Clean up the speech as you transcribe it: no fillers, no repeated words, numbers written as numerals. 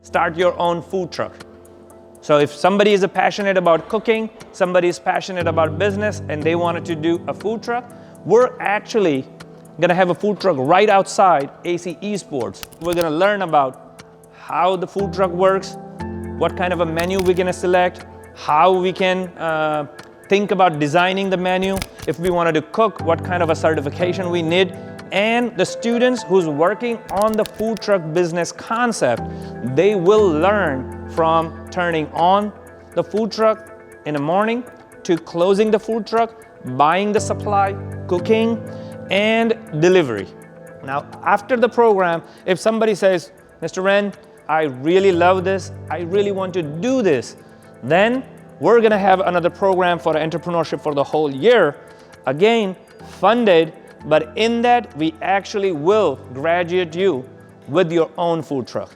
start your own food truck. So if somebody is passionate about cooking, somebody is passionate about business, and they wanted to do a food truck, we're actually gonna have a food truck right outside AC Esports. We're gonna learn about how the food truck works, what kind of a menu we're gonna select, how we can think about designing the menu, if we wanted to cook, what kind of a certification we need, and the students who's working on the food truck business concept, they will learn from turning on the food truck in the morning to closing the food truck, buying the supply, cooking, and delivery. Now, after the program, if somebody says, Mr. Ren, I really love this, I really want to do this, then we're gonna have another program for entrepreneurship for the whole year, again, funded, but in that, we actually will graduate you with your own food truck.